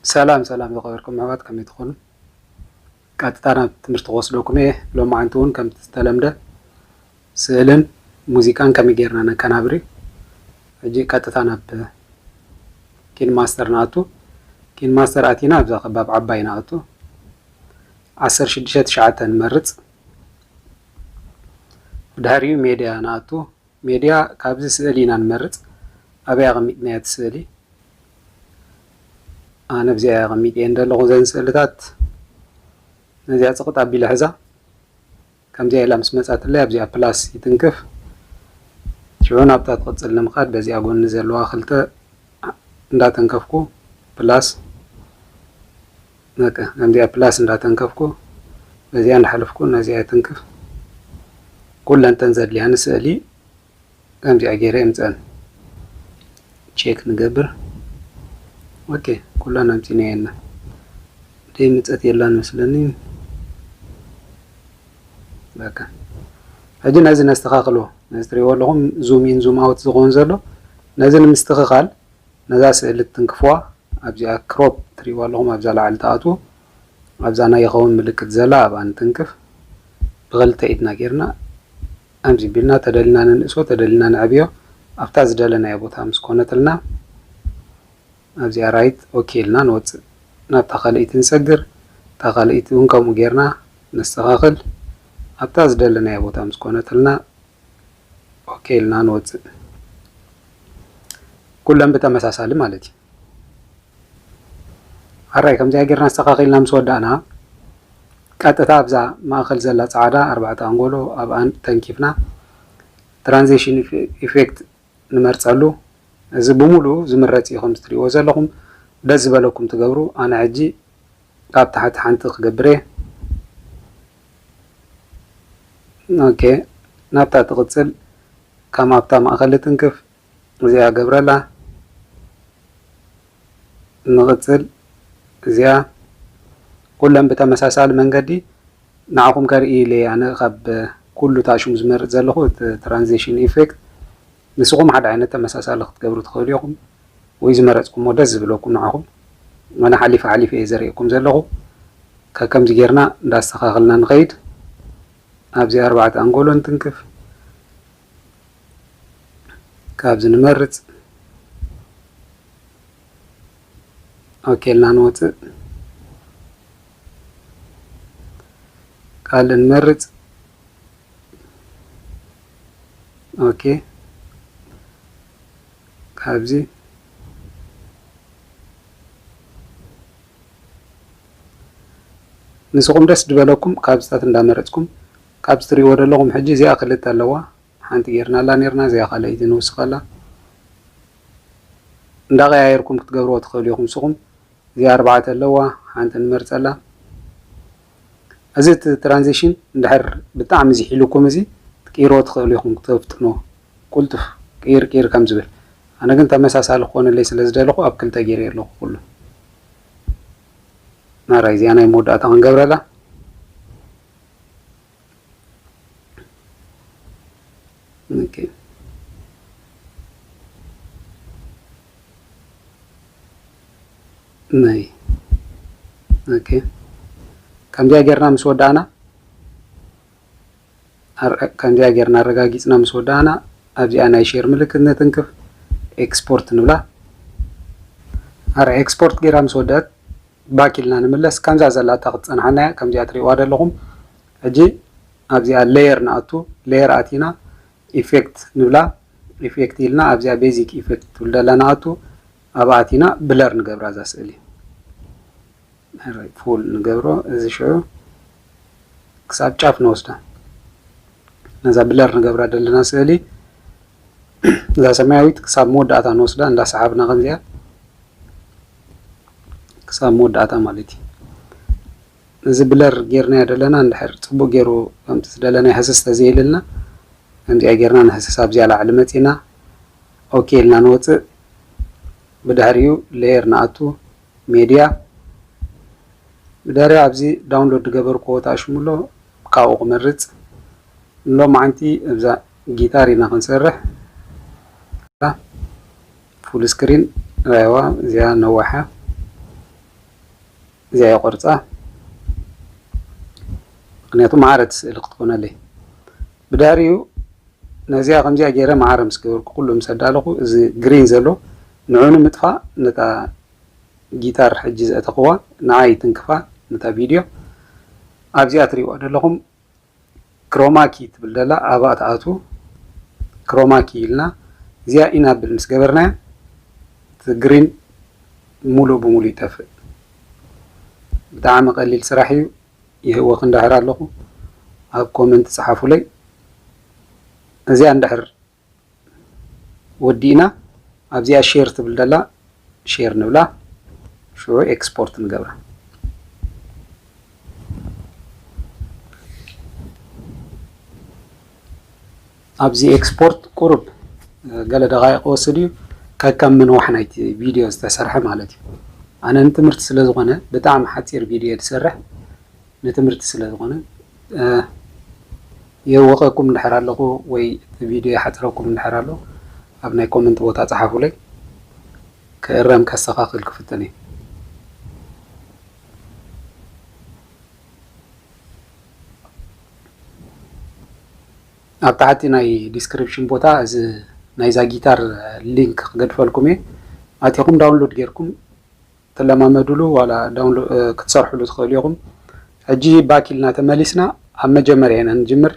سلام ذكركم معات كم يدخلون قطعنا تمرت وصلكم لو ما عنتون كم تستلمده سئلن موزيكان كم يجرنا أنا كنابري أجي قطعنا كين ماستر ناتو كين ماستر أتينا بزاق باب عباي ناتو 10 شدشت شعاتن مرت دهريو ميديا ناتو ميديا كابز سئلينا نمرت أبي أغمي نيات سئلي أنا بزي أغمي يندل غزين سئلتات نزي أتقط أبي لحظة كم زي لمس مسات اللي أبزي بلاس يتنكف شو نبتات قد المقاد بزي أقول نزل واخلته ندا تنكفكو بلاس نكا كم زي بلاس ندا تنكفكو بزي نحلفكو نزي تنكف كل أن تنزل لي أنا سألي كم زي أجيري مثلا تشيك نقبر اوكي كلنا نمتينينا دي متأت يلان مثلني بكا هجي نازل نستخاقلو نستري والهم زومين زوم اوت زغون زلو نازل مستخاقل نزا سألت تنكفوا أبزي كروب تري والهم أبزا لعلتاتو أبزانا يخون ملكت زلا أبان تنكف بغلت إيدنا كيرنا أمزي بلنا تدلنا ننسو تدلنا نعبيو أفتاز دلنا يبوتها مسكونة لنا أبزي رايت أوكي لنا نوت نتخليت نسجر تخليت ونكم غيرنا نستخاخل أبتاز دلنا يبوتها مسكونة لنا أوكي لنا نوت كلهم بتمساسال مالتي هراي كم زي غيرنا نستخاخلنا مسودانا قطتا ابزا ماخل زلا صعدا 4 انغولو ابان تنكيفنا ترانزيشن إفكت نمرصلو እዚ بمولو زمرت يخم تريو زلكم دز بالكم تغبرو انا عجي قاب تحت حنت خغبري اوكي نابتا تقصل كما ابتا ماخل تنكف زيا غبرلا نقصل زيا كلهم بتمساسال منغدي نعكم كاري لي انا خب كله تاشم زمرت زلخو ترانزيشن إفكت نسقوم حد عينة مساسال خد قبرو تخليكم وإذا مرتكم ودز بلوكم نعهم وأنا حليف إزريكم زلقو كم زجرنا داس خاغلنا نغيد أبزي 4 أنقولون تنكف كابز نمرت أوكي لنا نوت قال نمرت أوكي كابزي نسقوم دس دبلكم كابستات اندامرتكم كابستري ودلهم حجي زي اخلت اللوا حانت غيرنا لا نيرنا زي خليت نوسخلا ندا غيركم تغبروا تخليكم سقوم زي 4 اللوا حانت نمرصلا ازت ترانزيشن ندحر بتاع مزي حلوكم زي تقيروا تخليكم تفتنو قلت كير كم زبل أنا كنت مساسال خون اللي سلزدلخو أبكل تغيير له كله ما رايزي أنا يمود أتان قبرلا اوكي ناي اوكي كم جا غيرنا مسودانا كم جا غيرنا رغاغيصنا مسودانا أبزي أنا يشير ملكت نتنكف إكسبورت نبلا هر إكسبورت غيرام سودات باكلنا نملس كم زازلا تاخد صنعنا كم جاتري وادا لهم اجي ابزي لاير ناتو لاير اتينا إفكت نبلا إفكت لنا ابزي بيزيك إفكت ولدلا ناتو اباتينا بلر نغبر ازا سئلي هر فول نغبرو ازي شو كساب چاف نوسدا نزا بلر نغبر دلنا سئلي ذا سماويت كساب مود داتا نوسدا اندا صحابنا غنزيا كساب مود داتا مالتي نزي بلر غيرنا يدلنا اندحر صبو غيرو امت دلنا يحسس تزيلنا اندي غيرنا نحسس ابزي على علمتنا اوكي لنا نوت بدهريو لاير ناتو ميديا بدهري ابزي داونلود غبر كوتا شمولو كاو مرت لو معنتي ابزا جيتارينا خنسرح فول سكرين ايوا زي نوحه زي قرصة ምክንያቱም ማዕረ ትስእል ክትኮነለይ ብዳሪኡ ነዚያ ከምዚያ ገይረ ማዕረ ምስ ገበርኩ ኩሉ ምስ ኣዳለኹ እዚ ግሪን ዘሎ ንዑኑ ምጥፋእ ነታ ጊታር ሕጂ ዘእተኽዋ ንዓይ ትንክፋ ነታ ቪድዮ ኣብዚኣ ትሪእዋ ዘለኹም ክሮማኪ ትብል ዘላ ኣብኣ ተኣቱ ክሮማኪ ኢልና እዚኣ ኢናብል ምስ ገበርናያ እቲ ግሪን ሙሉእ ብሙሉእ ይጠፍእ ብጣዕሚ ቀሊል ስራሕ እዩ ይህወክ እንዳሕር ኣለኹ ኣብ ኮመንት ጽሓፉለይ እዚኣ እንዳሕር ወዲእና ኣብዚኣ ሼር ትብል ዘላ ሼር ንብላ ሽዑ ኤክስፖርት ንገብራ ኣብዚ ኤክስፖርት ቁርብ ገለ ደቃይቅ ወስድ እዩ ከከም ምንዋሕ ናይቲ ቪድዮ ዝተሰርሐ ማለት እዩ ኣነ ንትምህርቲ ስለ ዝኾነ ብጣዕሚ ሓፂር ቪድዮ ዝሰርሕ ንትምህርቲ ስለ ዝኾነ የወቀኩም እንድሕር ኣለኹ ወይ እቲ ቪድዮ ይሓፅረኩም እንድሕር ኣሎ ኣብ ናይ ኮመንት ቦታ ጸሓፉለይ ክእረም ከስተኻኽል ክፍትን እዩ ኣብ ታሕቲ ናይ ዲስክሪፕሽን ቦታ እዚ ናይዛ ጊታር ሊንክ ክገድፈልኩም እየ ኣቲኹም ዳውንሎድ ጌርኩም ተለማመድሉ ዋላ ዳውንሎድ ክትሰርሕሉ ትኽእሉ ኢኹም ሕጂ ባኪልና ተመሊስና ኣብ መጀመርያ ኢና ንጅምር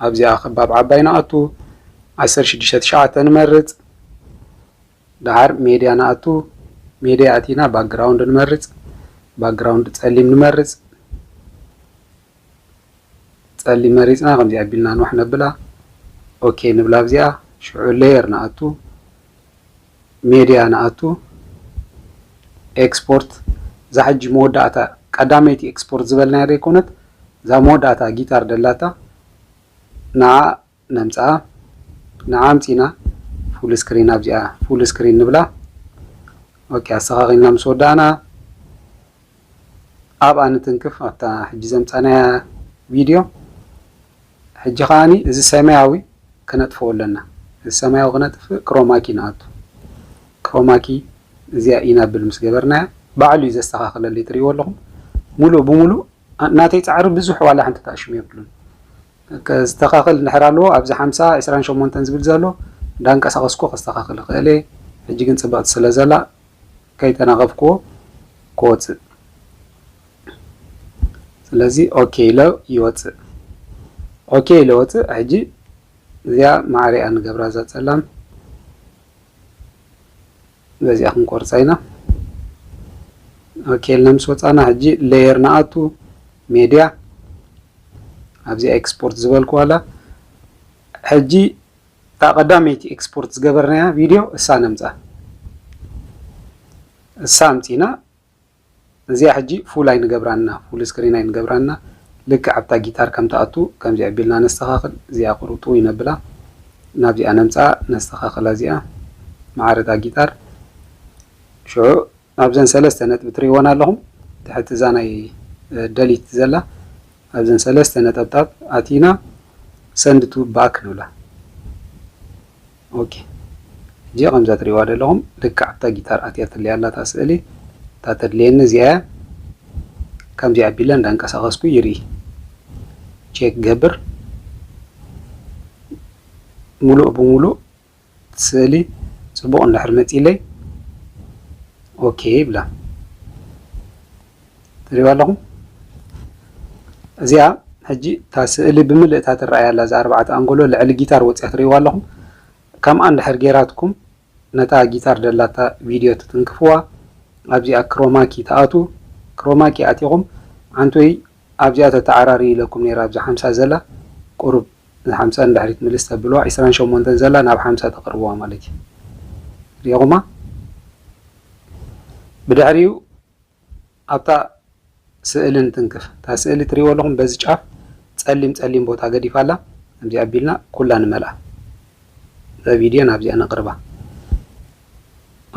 ኣብዚኣ ክባብ ዓባይ ንኣቱ 16 ንመርፅ ድሓር ሜድያ ንኣቱ ሜድያ ኣቲና ባክግራውንድ ንመርፅ ባክግራውንድ ጸሊም ንመርፅ ጸሊም መሪፅና ከምዚ ኣቢልና ንዋሕ ነብላ ኦኬ ንብላ ኣብዚኣ ሽዑ ሌየር ንኣቱ ሜድያ ንኣቱ ኤክስፖርት ዛሕጂ መወዳእታ ቀዳመይቲ ኤክስፖርት ዝበልናያ ዘይኮነት እዛ መወዳእታ ጊታር ደላታ ንዓ ነምፅኣ ንዓ ኣምፂና ፉል ስክሪን ኣብዚኣ ፉል ስክሪን ንብላ ኦኬ ኣስተኻኺልና ምስ ወዳእና ኣብኣ ንትንክፍ ኣብታ ሕጂ ዘምፃናያ ቪድዮ ሕጂ ከዓኒ እዚ ሰማያዊ ክነጥፍኦ ኣለና እዚ ሰማያዊ ክነጥፍእ ክሮማኪ ንኣቱ ክሮማኪ እዚኣ ኢናብል ምስ ገበርናያ ባዕሉ እዩ ዘስተኻኽለለይ ትሪእዎ ኣለኹም ሙሉእ ብሙሉእ ናተይ ፃዕሪ ብዙሕ ዋላ ሓንቲ ተኣሽሙ የብሉን ከዝተኻኽል እንድሕር ኣለዎ ኣብዚ 50 28 ዝብል ዘሎ እንዳንቀሳቐስኮ ከስተኻኽል ይኽእል እየ ሕጂ ግን ፅብቕቲ ስለ ዘላ ከይተናቐፍክዎ ክወፅእ ስለዚ ኦኬ ኢሎ ይወፅእ ኦኬ ኢሎ ወፅእ ሕጂ እዚኣ ማዕሪኣ ንገብራ እዛ ፀላም በዚኣ ክንቆርፃ ኢና ኦኬ ኢልና ምስ ወፃና ሕጂ ሌየር ንኣቱ ሜድያ ኣብዚኣ ኤክስፖርት ዝበልኩ ዋላ ሕጂ እታ ቀዳመይቲ ኤክስፖርት ዝገበርናያ ቪድዮ እሳ ነምፃ እሳ ኣምፂና እዚኣ ሕጂ ፉል ኣይንገብራና ፉል ስክሪን ኣይንገብራና ልክዕ ኣብታ ጊታር ከም ተኣቱ ከምዚ ኣቢልና ነስተኻኽል እዚኣ ቁርጡ ይነብላ ናብዚኣ ነምፃ ነስተኻኽላ እዚኣ ማዕረታ ጊታር ሽዑ ኣብዘን 3 ነጥቢ ትሪእዎን ኣለኹም ትሕቲ እዛ ናይ ደሊት ዘላ ኣብዘን 3 ነጠብጣብ ኣቲና ሰንድ ቱ ባክ ንብላ ኦኬ ሕጂ ከምዛ ትሪእዋ ዘለኹም ልክዕ ኣብታ ጊታር ኣትያ ትለያ ኣላ እታ ስእሊ እታ ተድልየኒ እዚኣ ከምዚ ኣቢለ እንዳንቀሳቐስኩ ይርኢ ቼክ ገብር ሙሉእ ብሙሉእ ስእሊ ፅቡቕ እንድሕር መፂለይ ኦኬ ይብላ ትሪእዋ ኣለኹም እዚኣ ሕጂ እታ ስእሊ ብምልእ እታ ትረኣያ ኣላ እዛ 4 ኣንጎሎ ልዕሊ ጊታር ወፂያ ትሪእዋ ኣለኹም ከምኣ እንድሕር ጌራትኩም ነታ ጊታር ደላታ ቪድዮ ትትንክፍዋ ኣብዚኣ ክሮማኪ ተኣቱ ክሮማኪ ኣቲኹም ዓንቶይ ኣብዚኣ ተተዓራሪ ኢለኩም ነይራ ኣብዚ 50 ዘላ ቁሩብ 50 እንድሕሪት ምልስ ተብልዋ 28 ዘላ ናብ 50 ተቕርብዋ ማለት እዩ ሪኢኹማ ብድሕሪኡ ኣብታ ስእሊ ንትንክፍ እታ ስእሊ ትሪእዎ ኣለኹም በዚ ጫፍ ጸሊም ቦታ ገዲፋ ኣላ ከምዚ ኣቢልና ኩላ ንመልኣ እዛ ቪድዮ ናብዚኣ ነቕርባ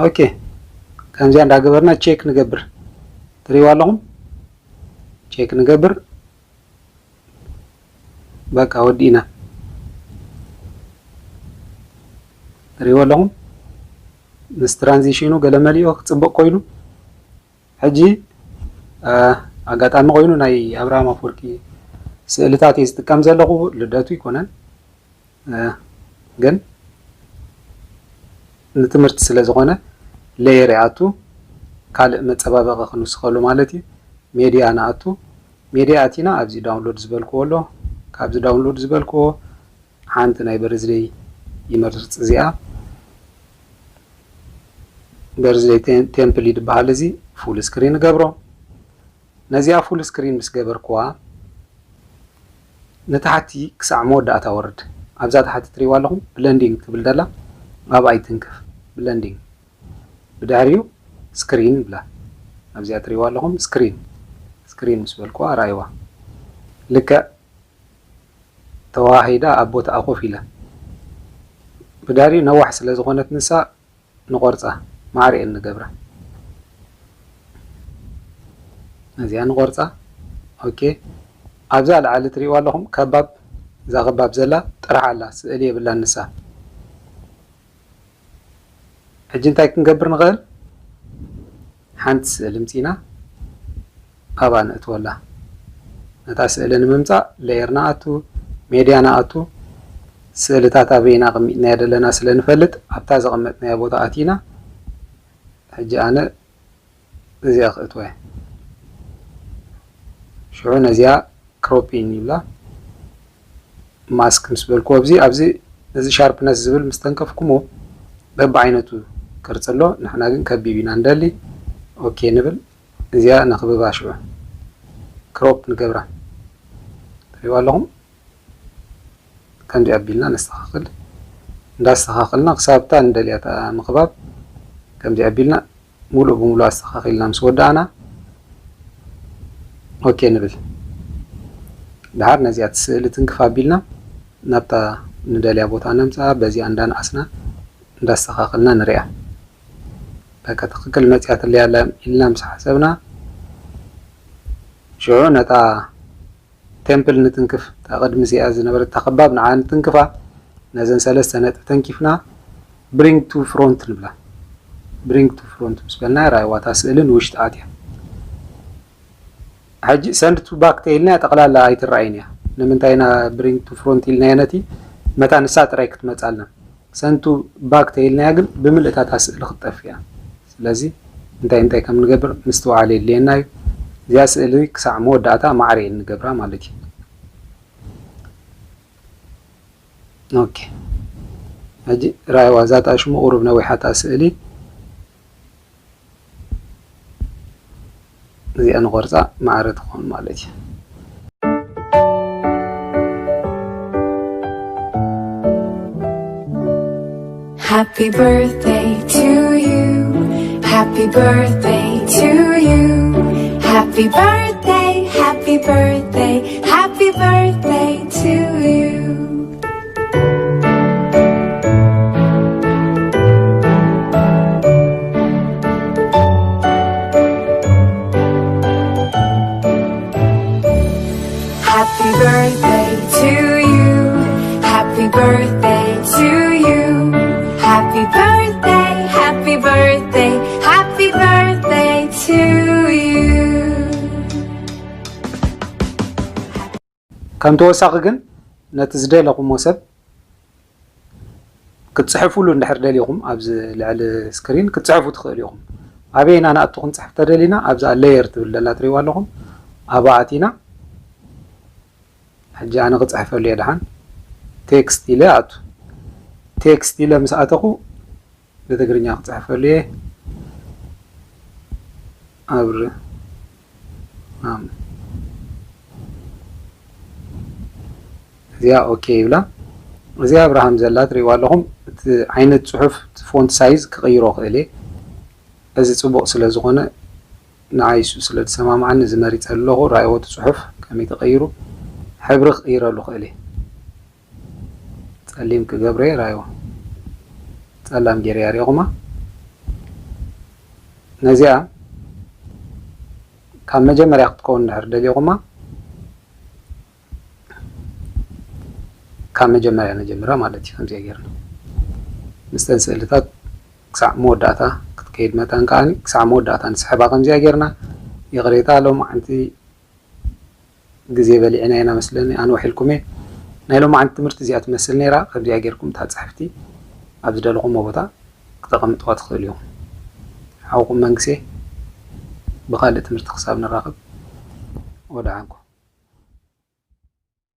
ኦኬ ከምዚኣ እንዳገበርና ቼክ ንገብር ትሪእዎ ኣለኹም ቼክ ንገብር በቃ ወዲእና ትሪእዎ ኣለኹም ምስ ትራንዚሽኑ ገለ መሊኡ ክፅብቕ ኮይኑ ሕጂ ኣጋጣሚ ኮይኑ ናይ ኣብርሃም ኣፈወርቂ ስእልታት እየ ዝጥቀም ዘለኹ ልደቱ ይኮነን ግን ንትምህርቲ ስለ ዝኾነ ሌየር ይኣቱ ካልእ መፀባበቒ ክንውስኸሉ ማለት እዩ ሜድያ ንኣቱ ሜድያ ኣቲና ኣብዚ ዳውንሎድ ዝበልክዎ ኣሎ ካብዚ ዳውንሎድ ዝበልክዎ ሓንቲ ናይ በርዝደይ ይመርፅ እዚኣ በርዝደይ ቴምፕል ይድበሃል እዚ ፉል ስክሪን ገብሮ ነዚኣ ፉል ስክሪን ምስ ገበርክዋ ነታሕቲ ክሳዕ መወዳእታ ወርድ ኣብዛ ታሕቲ ትሪእዋ ኣለኹም ብለንዲንግ ትብል ደላ ኣብኣይ ትንክፍ ብለንዲንግ ብድሕሪኡ ስክሪን ብላ ኣብዚኣ ትሪእዋ ኣለኹም ስክሪን ምስ በልክዋ ራእይዋ ልክዕ ተዋሂዳ ኣብ ቦታኣ ኮፍ ኢላ ብድሕሪኡ ነዋሕ ስለ ዝኾነት ንሳ ንቆርፃ ማዕሪአን ንገብራ እዚኣ ንቆርፃ ኦኬ ኣብዛ ላዕሊ ትሪእዋ ኣለኹም ከባብ እዛ ከባብ ዘላ ጥራሕ ኣላ ስእሊ የብላ ንሳ ሕጂ እንታይ ክንገብር ንኽእል ሓንቲ ስእሊ ምፂና ኣብኣ ነእትወላ ነታ ስእሊ ንምምፃእ ሌየር ንኣቱ ሜድያ ንኣቱ ስእልታት ኣበይና ቀሚጥናያ ዘለና ስለ ንፈልጥ ኣብታ ዘቐመጥናያ ቦታ ኣቲና ሕጂ ኣነ እዚኣ ክእትወ ሽዑ ነዚኣ ክሮፒን ይብላ ማስክ ምስ በልክዎ ኣብዚ እዚ ሻርፕነስ ዝብል ምስ ተንከፍኩሞ በብዓይነቱ ቅርፂ ኣሎ ንሕና ግን ከቢብ ኢና እንደሊ ኦኬ ንብል እዚኣ ነኽብባ ሽዑ ክሮፕ ንገብራ ትሪእዋ ኣለኹም ከምዚ ኣቢልና ነስተኻኽል እንዳስተኻኽልና ክሳብታ እንደልያታ ምኽባብ ከምዚ ኣቢልና ሙሉእ ብምሉእ ኣስተኻኺልና ምስ ወዳእና ኦኬ ንብል ድሓር ነዚኣ ትስእሊ ትንክፍ ኣቢልና ናብታ ንደልያ ቦታ ነምፃ በዚኣ እንዳንኣስና እንዳስተኻኽልና ንሪኣ በቃ ትክክል መፅያ ትለያላ ኢልና ምስ ሓሰብና ሽዑ ነታ ቴምፕል ንትንክፍ ቅድሚ እዚኣ ዝነበረት ተኸባብ ንዓ ንትንክፋ ነዘን ሰለስተ ነጥቢ ተንኪፍና ብሪንግ ቱ ፍሮንት ንብላ ብሪንግ ቱ ፍሮንት ምስ በልና ራእይዋታ ስእሊ ንውሽጢ ኣትያ ሕጂ ሰንድ ቱ ባክ ተኢልና ጠቕላላ ኣይትረኣይን እያ ንምንታይና ብሪንግ ቱ ፍሮንት ኢልናያ ነቲ መታ ንሳ ጥራይ ክትመፃልና ሰንድ ቱ ባክ ተኢልናያ ግን ብምልእታታ ስእሊ ክትጠፍ እያ ስለዚ እንታይ ከም ንገብር ምስትውዓል የድልየና እዩ እዚኣ ስእሊ ክሳዕ መወዳእታ ማዕሪአን ንገብራ ማለት እዩ ኦኬ ሕጂ ራእይዋ ዛታ ሽሙ ቁሩብ ነዊሓታ ስእሊ እዚኣ ንቆርፃ ማዕረ ትኾን ማለት እዩ Happy birthday to you. Happy birthday to you. Happy birthday, happy birthday, happy birthday to you. Happy birthday to you. Happy birthday to you. Happy birthday, happy birthday, happy birthday to you. ከም ተወሳኺ ግን ነቲ ዝደለኹሞ ሰብ ክትፅሕፍሉ እንድሕር ደሊኹም ኣብዚ ልዕሊ ስክሪን ክትፅሕፉ ትኽእሉ ኢኹም ኣበይና ንኣቱ ክንፅሕፍ ተደሊና ኣብዛ ሌየር ትብል ዘላ ትሪእዋ ኣለኹም ኣብኣ ኣቲና ሕጂ ኣነ ክፅሕፈሉ እየ ድሓን ቴክስት ኢለ ኣቱ ቴክስት ኢለ ምስ ኣተኹ ብትግርኛ ክፅሕፈሉ እየ ኣብሪ እዚኣ ኦኬ ይብላ እዚኣ ኣብርሃም ዘላ ትሪእዋ ኣለኹም እቲ ዓይነት ፅሑፍ ፎንት ሳይዝ ክቕይሮ ክእል እየ እዚ ፅቡቕ ስለ ዝኾነ ንዓይሱ ስለ ዝሰማምዓኒ እዚ መሪፀ ኣለኹ ራእይዎ እቲ ፅሑፍ ከመይ ተቐይሩ ሕብሪ ክቕይረሉ ክእል እየ ፀሊም ክገብረ እየ ራእይዎ ፀላም ገይረ ሪኢኹማ ነዚኣ ካብ መጀመርያ ክትከውን እንድሕር ደሊኹማ ካብ መጀመርያ ነጀምራ ማለት እዩ ከምዚኣ ጌርና ምስተን ስእልታት ክሳዕ መወዳእታ ክትከይድ መጠን ከዓኒ ክሳዕ መወዳእታ ንስሕባ ከምዚኣ ጌርና يغريتا لهم عنتي جزء بلي أنا مثلاً أنا وحيلكم نايلهم عن تمرت زيادة مثلني را قبل أجيركم تحت صحفتي أبدأ لكم مبتع تقمت وادخل اليوم حاوكم منكسي بقالة تمرت حسابنا الراقب ودعانكم